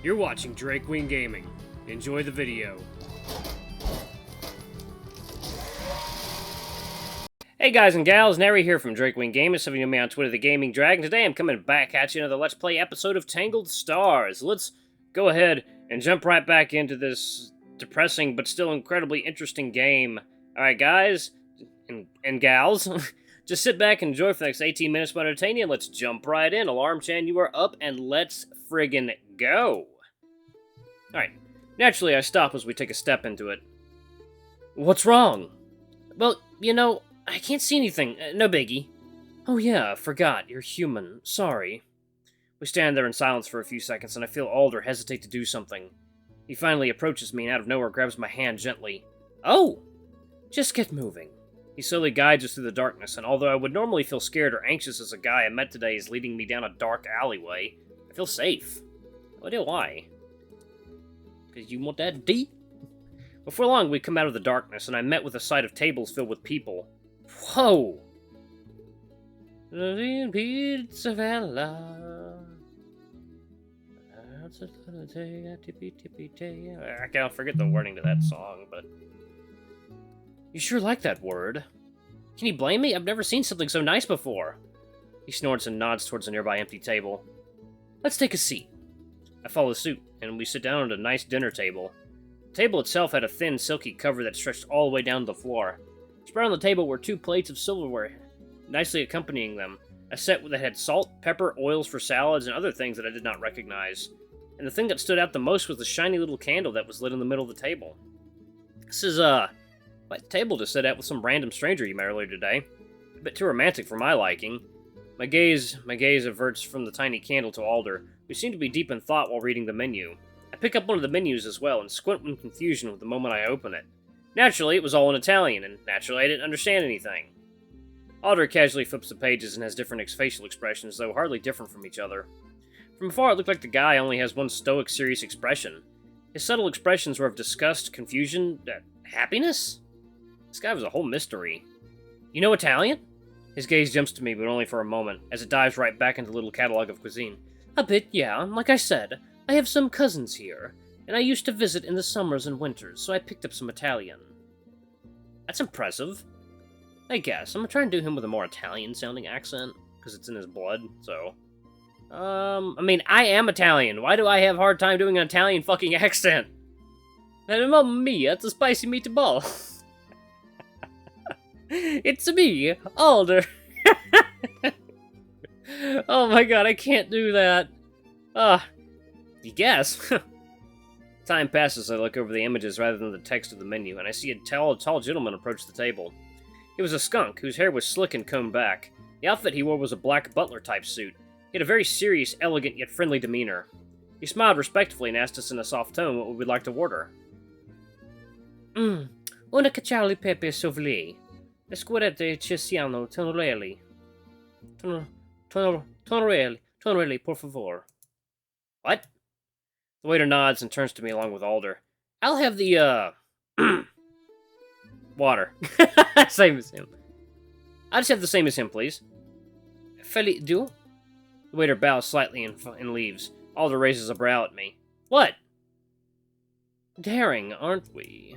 You're watching Drake Wing Gaming. Enjoy the video. Hey guys and gals, Nary here from Drake Wing Gaming. Some of you know me on Twitter, The Gaming Dragon. Today I'm coming back at you another Let's Play episode of Tangled Stars. Let's go ahead and jump right back into this depressing but still incredibly interesting game. Alright guys, and gals, just sit back and enjoy for the next 18 minutes of entertaining. Let's jump right in. Alarm Chan, you are up and let's friggin' go. Alright, naturally I stop as we take a step into it. What's wrong? Well, you know, I can't see anything. No biggie. Oh yeah, forgot. You're human. Sorry. We stand there in silence for a few seconds, and I feel Alder hesitate to do something. He finally approaches me and out of nowhere grabs my hand gently. Oh! Just get moving. He slowly guides us through the darkness, and although I would normally feel scared or anxious as a guy I met today is leading me down a dark alleyway, I feel safe. No idea why. Because you want that D? Before long, we come out of the darkness, and I'm met with a sight of tables filled with people. Whoa! I can't forget the wording to that song, but... You sure like that word. Can you blame me? I've never seen something so nice before. He snorts and nods towards a nearby empty table. Let's take a seat. I follow suit, and we sit down at a nice dinner table. The table itself had a thin, silky cover that stretched all the way down to the floor. Spread on the table were 2 plates of silverware, nicely accompanying them. A set that had salt, pepper, oils for salads, and other things that I did not recognize. And the thing that stood out the most was the shiny little candle that was lit in the middle of the table. This is, quite the table to sit at with some random stranger you met earlier today. A bit too romantic for my liking. My gaze averts from the tiny candle to Alder, who seemed to be deep in thought while reading the menu. I pick up one of the menus as well and squint in confusion with the moment I open it. Naturally, it was all in Italian, and naturally I didn't understand anything. Alder casually flips the pages and has different facial expressions, though hardly different from each other. From afar, it looked like the guy only has one stoic, serious expression. His subtle expressions were of disgust, confusion, happiness? This guy was a whole mystery. You know Italian? His gaze jumps to me, but only for a moment, as it dives right back into the little catalog of cuisine. A bit, yeah. Like I said, I have some cousins here, and I used to visit in the summers and winters, so I picked up some Italian. That's impressive. I guess. I'm gonna try and do him with a more Italian-sounding accent, because it's in his blood, so... I mean, I am Italian. Why do I have a hard time doing an Italian fucking accent? And mamma mia, it's a spicy meatball. It's me, Alder. Oh my god, I can't do that. You guess. Time passes as I look over the images rather than the text of the menu, and I see a tall gentleman approach the table. He was a skunk, whose hair was slick and combed back. The outfit he wore was a black butler-type suit. He had a very serious, elegant, yet friendly demeanor. He smiled respectfully and asked us in a soft tone what we would like to order. Una caciali pepe soufflé. Esquerete cesiano tonorelli. Tonorelli, por favor. What? The waiter nods and turns to me along with Alder. I'll have the, water. Same as him. I'll just have the same as him, please. Feli du? The waiter bows slightly and leaves. Alder raises a brow at me. What? Daring, aren't we?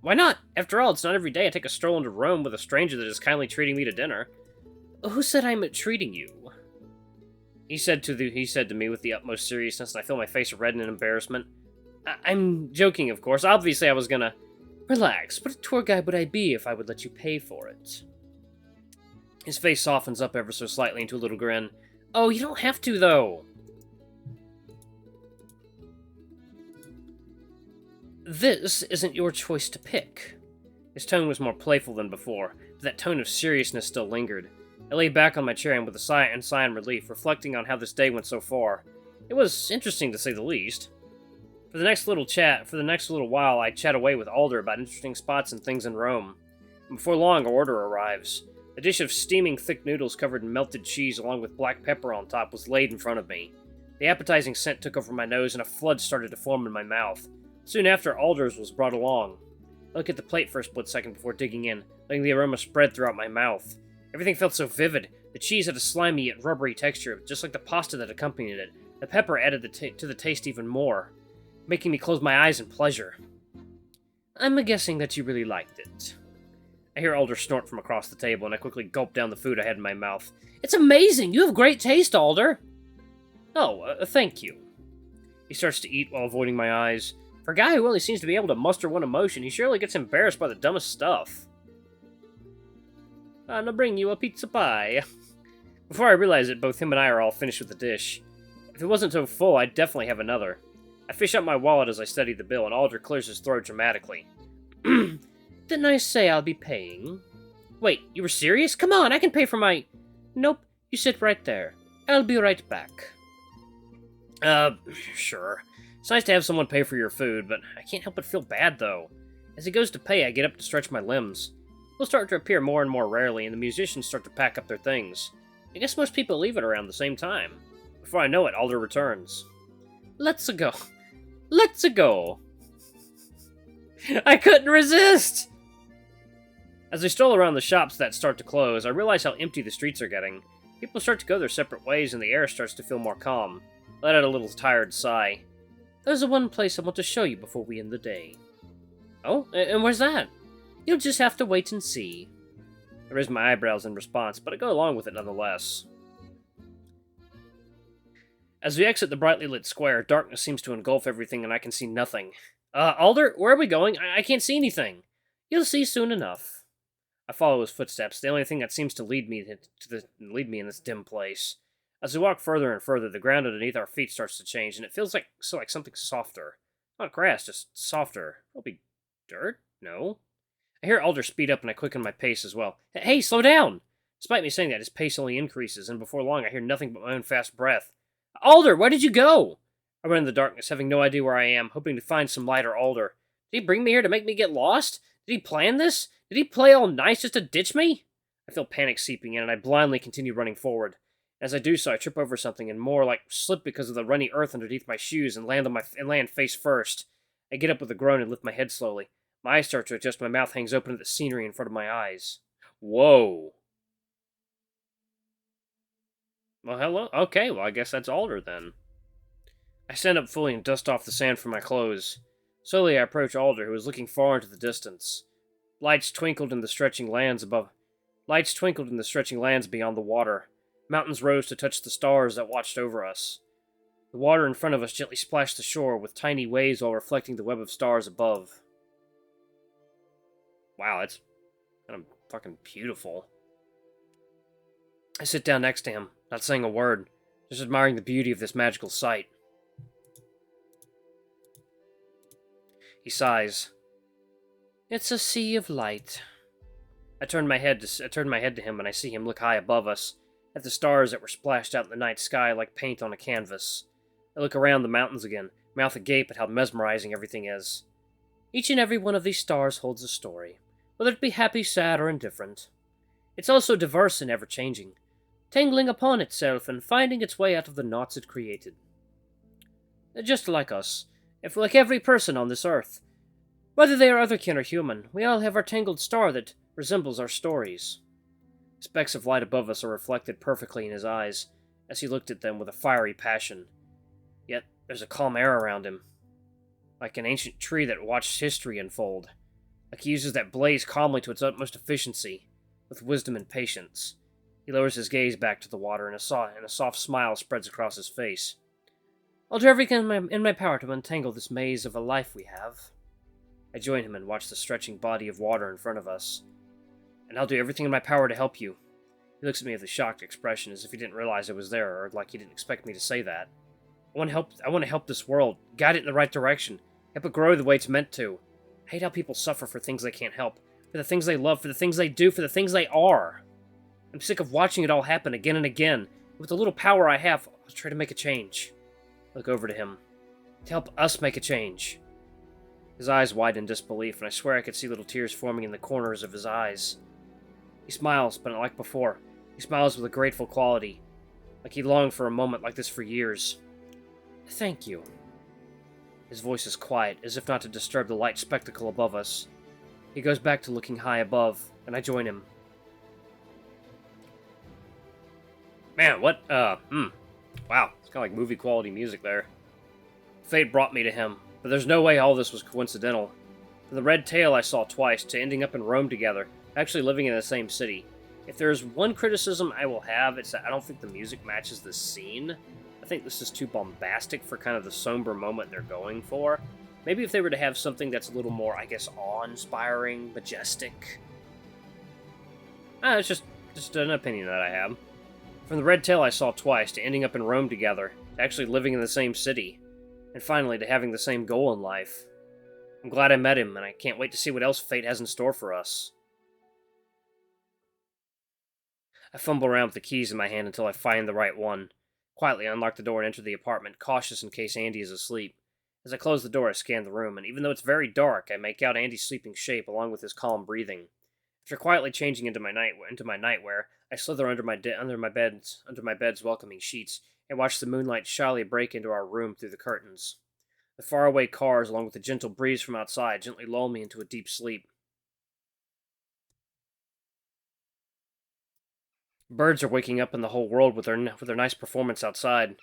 Why not? After all, it's not every day I take a stroll into Rome with a stranger that is kindly treating me to dinner. Who said I'm treating you? He said to me with the utmost seriousness, and I feel my face redden in embarrassment. I'm joking, of course. Obviously, I was gonna... Relax. What a tour guide would I be if I would let you pay for it? His face softens up ever so slightly into a little grin. Oh, you don't have to, though. This isn't your choice to pick. His tone was more playful than before, but that tone of seriousness still lingered. I lay back on my chair and with a sigh and relief, reflecting on how this day went so far. It was interesting to say the least. For the next little while, I chat away with Alder about interesting spots and things in Rome. And before long, our order arrives. A dish of steaming thick noodles covered in melted cheese along with black pepper on top was laid in front of me. The appetizing scent took over my nose and a flood started to form in my mouth. Soon after, Alder's was brought along. I looked at the plate for a split second before digging in, letting the aroma spread throughout my mouth. Everything felt so vivid. The cheese had a slimy yet rubbery texture, just like the pasta that accompanied it. The pepper added to the taste even more, making me close my eyes in pleasure. I'm guessing that you really liked it. I hear Alder snort from across the table, and I quickly gulp down the food I had in my mouth. It's amazing! You have great taste, Alder! Oh, thank you. He starts to eat while avoiding my eyes. For a guy who only seems to be able to muster one emotion, he surely gets embarrassed by the dumbest stuff. I'm gonna bring you a pizza pie. Before I realize it, both him and I are all finished with the dish. If it wasn't so full, I'd definitely have another. I fish out my wallet as I study the bill, and Alder clears his throat dramatically. Didn't I say I'll be paying? Wait, you were serious? Come on, I can pay for my... Nope, you sit right there. I'll be right back. Sure. It's nice to have someone pay for your food, but I can't help but feel bad, though. As he goes to pay, I get up to stretch my limbs. He'll start to appear more and more rarely, and the musicians start to pack up their things. I guess most people leave it around the same time. Before I know it, Alder returns. Let's go. Let's go. I couldn't resist! As I stroll around the shops that start to close, I realize how empty the streets are getting. People start to go their separate ways, and the air starts to feel more calm. I let out a little tired sigh. There's one place I want to show you before we end the day. Oh, and where's that? You'll just have to wait and see. I raise my eyebrows in response, but I go along with it nonetheless. As we exit the brightly lit square, darkness seems to engulf everything and I can see nothing. Alder, where are we going? I can't see anything. You'll see soon enough. I follow his footsteps, the only thing that seems to lead me in this dim place. As we walk further and further, the ground underneath our feet starts to change, and it feels like something softer. Not grass, just softer. Probably dirt? No. I hear Alder speed up, and I quicken my pace as well. Hey, slow down! Despite me saying that, his pace only increases, and before long I hear nothing but my own fast breath. Alder, where did you go? I run in the darkness, having no idea where I am, hoping to find some light or Alder. Did he bring me here to make me get lost? Did he plan this? Did he play all nice just to ditch me? I feel panic seeping in, and I blindly continue running forward. As I do so, I trip over something and more like slip because of the runny earth underneath my shoes and land face first. I get up with a groan and lift my head slowly. My eyes start to adjust, my mouth hangs open at the scenery in front of my eyes. Whoa. Well, hello? Okay, well, I guess that's Alder then. I stand up fully and dust off the sand from my clothes. Slowly I approach Alder, who is looking far into the distance. Lights twinkled in the stretching lands beyond the water. Mountains rose to touch the stars that watched over us. The water in front of us gently splashed the shore with tiny waves while reflecting the web of stars above. Wow, that's kind of fucking beautiful. I sit down next to him, not saying a word, just admiring the beauty of this magical sight. He sighs. It's a sea of light. I turn my head to him, and I see him look high above us, at the stars that were splashed out in the night sky like paint on a canvas. I look around the mountains again, mouth agape at how mesmerizing everything is. Each and every one of these stars holds a story, whether it be happy, sad, or indifferent. It's also diverse and ever-changing, tangling upon itself and finding its way out of the knots it created. Just like us, like every person on this earth. Whether they are otherkin or human, we all have our tangled star that resembles our stories. Specks of light above us are reflected perfectly in his eyes, as he looked at them with a fiery passion. Yet there's a calm air around him, like an ancient tree that watched history unfold, like he uses that blaze calmly to its utmost efficiency, with wisdom and patience. He lowers his gaze back to the water, and a soft smile spreads across his face. I'll do everything in my power to untangle this maze of a life we have. I join him and watch the stretching body of water in front of us. And I'll do everything in my power to help you. He looks at me with a shocked expression, as if he didn't realize I was there, or like he didn't expect me to say that. I want to help this world, guide it in the right direction, help it grow the way it's meant to. I hate how people suffer for things they can't help, for the things they love, for the things they do, for the things they are. I'm sick of watching it all happen again and again. With the little power I have, I'll try to make a change. I look over to him. To help us make a change. His eyes widen in disbelief, and I swear I could see little tears forming in the corners of his eyes. He smiles, but not like before. He smiles with a grateful quality, like he longed for a moment like this for years. Thank you. His voice is quiet, as if not to disturb the light spectacle above us. He goes back to looking high above, and I join him. Man, what, Wow, it's kind of like movie quality music there. Fate brought me to him, but there's no way all this was coincidental. From the red tail I saw twice, to ending up in Rome together, actually living in the same city. If there's one criticism I will have, it's that I don't think the music matches the scene. I think this is too bombastic for kind of the somber moment they're going for. Maybe if they were to have something that's a little more, I guess, awe-inspiring, majestic. It's just an opinion that I have. From the red tail I saw twice, to ending up in Rome together, to actually living in the same city, and finally to having the same goal in life. I'm glad I met him, and I can't wait to see what else fate has in store for us. I fumble around with the keys in my hand until I find the right one. Quietly unlock the door and enter the apartment, cautious in case Andy is asleep. As I close the door, I scan the room, and even though it's very dark, I make out Andy's sleeping shape along with his calm breathing. After quietly changing into my nightwear, I slither under my bed's welcoming sheets and watch the moonlight shyly break into our room through the curtains. The faraway cars, along with the gentle breeze from outside, gently lull me into a deep sleep. Birds are waking up in the whole world with their nice performance outside,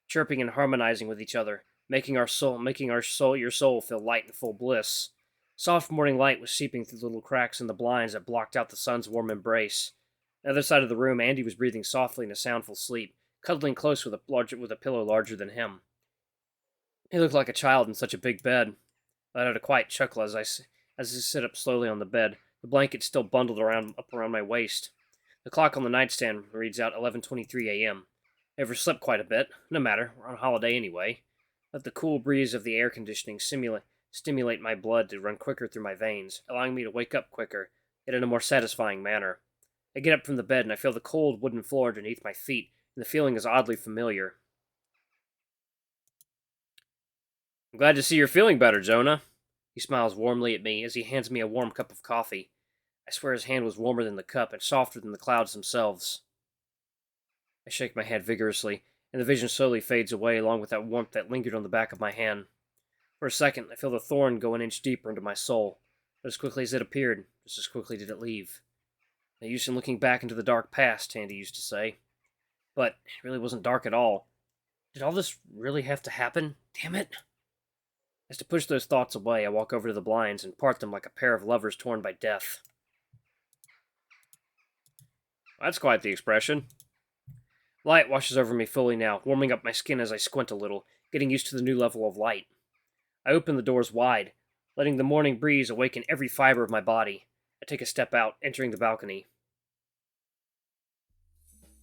chirping and harmonizing with each other, making your soul feel light and full bliss. Soft morning light was seeping through the little cracks in the blinds that blocked out the sun's warm embrace. On the other side of the room, Andy was breathing softly in a soundful sleep, cuddling close with a pillow larger than him. He looked like a child in such a big bed. I uttered a quiet chuckle as I sit up slowly on the bed, the blanket still bundled up around my waist. The clock on the nightstand reads out 11:23 a.m. I overslept quite a bit. No matter, we're on holiday anyway. Let the cool breeze of the air conditioning stimulate my blood to run quicker through my veins, allowing me to wake up quicker, yet in a more satisfying manner. I get up from the bed and I feel the cold wooden floor underneath my feet, and the feeling is oddly familiar. I'm glad to see you're feeling better, Jonah. He smiles warmly at me as he hands me a warm cup of coffee. I swear his hand was warmer than the cup and softer than the clouds themselves. I shake my head vigorously, and the vision slowly fades away along with that warmth that lingered on the back of my hand. For a second, I feel the thorn go an inch deeper into my soul, but as quickly as it appeared, just as quickly did it leave. No use in looking back into the dark past, Andy used to say. But it really wasn't dark at all. Did all this really have to happen? Damn it! As to push those thoughts away, I walk over to the blinds and part them like a pair of lovers torn by death. That's quite the expression. Light washes over me fully now, warming up my skin as I squint a little, getting used to the new level of light. I open the doors wide, letting the morning breeze awaken every fiber of my body. I take a step out, entering the balcony.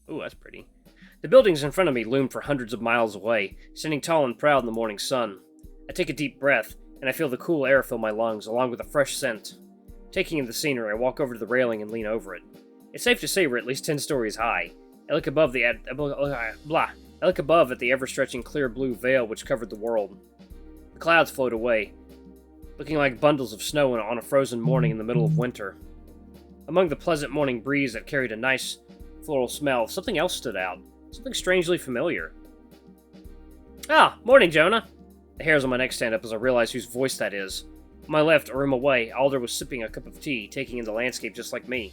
Ooh, that's pretty. The buildings in front of me loom for hundreds of miles away, standing tall and proud in the morning sun. I take a deep breath, and I feel the cool air fill my lungs, along with a fresh scent. Taking in the scenery, I walk over to the railing and lean over it. It's safe to say we're at least 10 stories high. I look above at the ever-stretching clear blue veil which covered the world. The clouds float away, looking like bundles of snow on a frozen morning in the middle of winter. Among the pleasant morning breeze that carried a nice floral smell, something else stood out. Something strangely familiar. Ah, morning, Jonah! The hairs on my neck stand up as I realize whose voice that is. On my left, a room away, Alder was sipping a cup of tea, taking in the landscape just like me.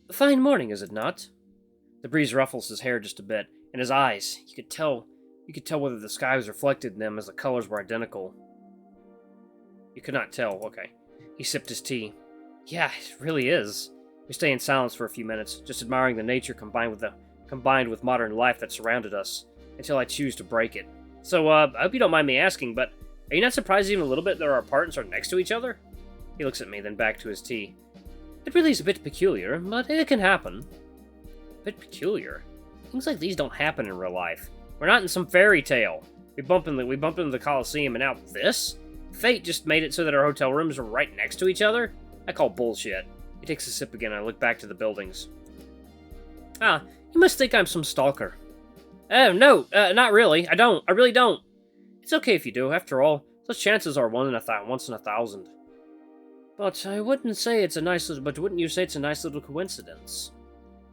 A fine morning, is it not? The breeze ruffles his hair just a bit, and his eyes, you could tell whether the sky was reflected in them as the colors were identical. You could not tell, okay. He sipped his tea. Yeah, it really is. We stay in silence for a few minutes, just admiring the nature combined with modern life that surrounded us, until I choose to break it. So, I hope you don't mind me asking, but are you not surprised even a little bit that our apartments are next to each other? He looks at me, then back to his tea. It really is a bit peculiar, but it can happen. A bit peculiar? Things like these don't happen in real life. We're not in some fairy tale. We bump into the Coliseum, and now this? Fate just made it so that our hotel rooms are right next to each other? I call bullshit. He takes a sip again, and I look back to the buildings. Ah, you must think I'm some stalker. Oh, no, not really. I really don't. It's okay if you do, after all. Those chances are once in a thousand. But wouldn't you say it's a nice little coincidence?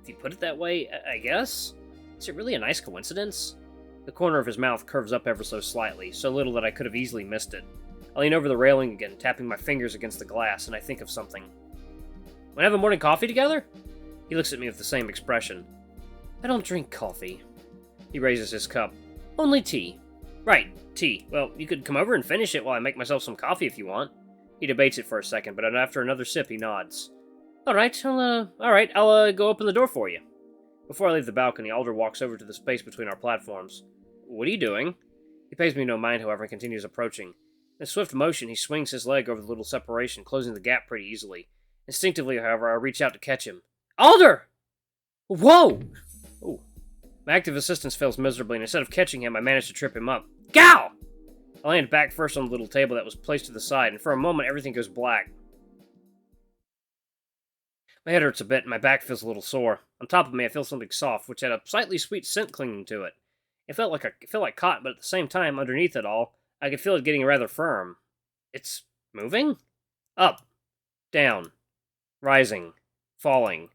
If you put it that way, I guess? Is it really a nice coincidence? The corner of his mouth curves up ever so slightly, so little that I could have easily missed it. I lean over the railing again, tapping my fingers against the glass, and I think of something. Wanna have a morning coffee together? He looks at me with the same expression. I don't drink coffee. He raises his cup. Only tea. Right, tea. Well, you could come over and finish it while I make myself some coffee if you want. He debates it for a second, but after another sip, he nods. Alright, I'll go open the door for you. Before I leave the balcony, Alder walks over to the space between our platforms. What are you doing? He pays me no mind, however, and continues approaching. In a swift motion, he swings his leg over the little separation, closing the gap pretty easily. Instinctively, however, I reach out to catch him. Alder! Whoa! Ooh. My active assistance fails miserably, and instead of catching him, I manage to trip him up. Gow! I land back first on the little table that was placed to the side, and for a moment, everything goes black. My head hurts a bit, and my back feels a little sore. On top of me, I feel something soft, which had a slightly sweet scent clinging to it. It felt like cotton, but at the same time, underneath it all, I could feel it getting rather firm. It's moving? Up. Down. Rising. Falling.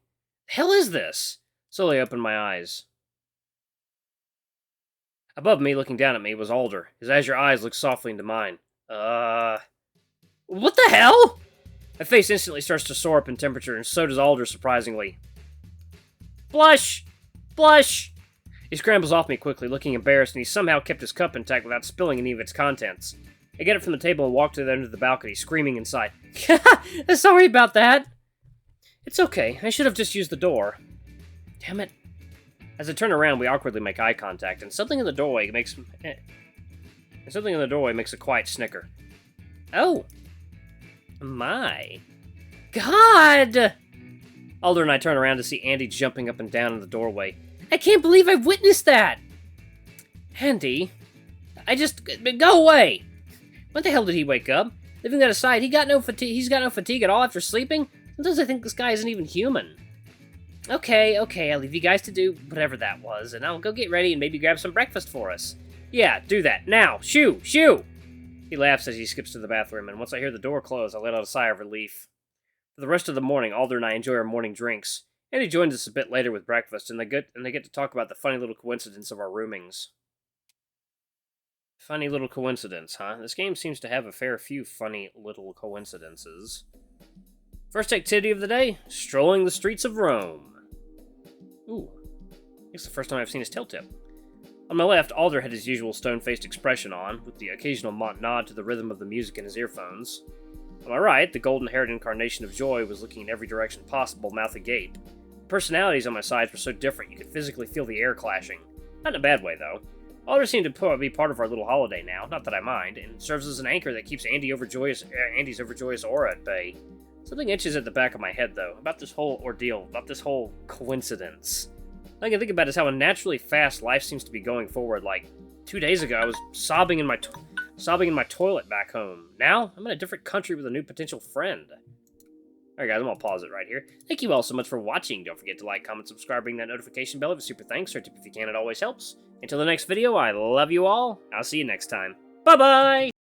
The hell is this? Slowly I opened my eyes. Above me, looking down at me, was Alder. His azure eyes looked softly into mine. What the hell? My face instantly starts to soar up in temperature, and so does Alder, surprisingly. Blush! Blush! He scrambles off me quickly, looking embarrassed, and he somehow kept his cup intact without spilling any of its contents. I get it from the table and walk to the end of the balcony, screaming inside. Sorry about that! It's okay, I should have just used the door. Damn it. As I turn around, we awkwardly make eye contact, and something in the doorway makes a quiet snicker. Oh! My. God! Alder and I turn around to see Andy jumping up and down in the doorway. I can't believe I've witnessed that! Andy, go away! When the hell did he wake up? Leaving that aside, he's got no fatigue at all after sleeping? Sometimes I think this guy isn't even human. Okay, I'll leave you guys to do whatever that was, and I'll go get ready and maybe grab some breakfast for us. Yeah, do that, now! Shoo! Shoo! He laughs as he skips to the bathroom, and once I hear the door close, I let out a sigh of relief. For the rest of the morning, Alder and I enjoy our morning drinks. Andy joins us a bit later with breakfast, and they get to talk about the funny little coincidence of our roomings. Funny little coincidence, huh? This game seems to have a fair few funny little coincidences. First activity of the day, strolling the streets of Rome. Ooh, it's the first time I've seen his tail tip. On my left, Alder had his usual stone-faced expression on, with the occasional nod to the rhythm of the music in his earphones. On my right, the golden-haired incarnation of joy was looking in every direction possible, mouth agape. The personalities on my sides were so different you could physically feel the air clashing. Not in a bad way, though. Alder seemed to be part of our little holiday now, not that I mind, and serves as an anchor that keeps Andy's overjoyous aura at bay. Something itches at the back of my head, though, about this whole ordeal, about this whole coincidence. All I can think about is how unnaturally fast life seems to be going forward. Like, 2 days ago, I was sobbing in my toilet back home. Now, I'm in a different country with a new potential friend. Alright guys, I'm gonna pause it right here. Thank you all so much for watching. Don't forget to like, comment, subscribe, ring that notification bell if it's super thanks, or tip if you can, it always helps. Until the next video, I love you all. I'll see you next time. Bye-bye!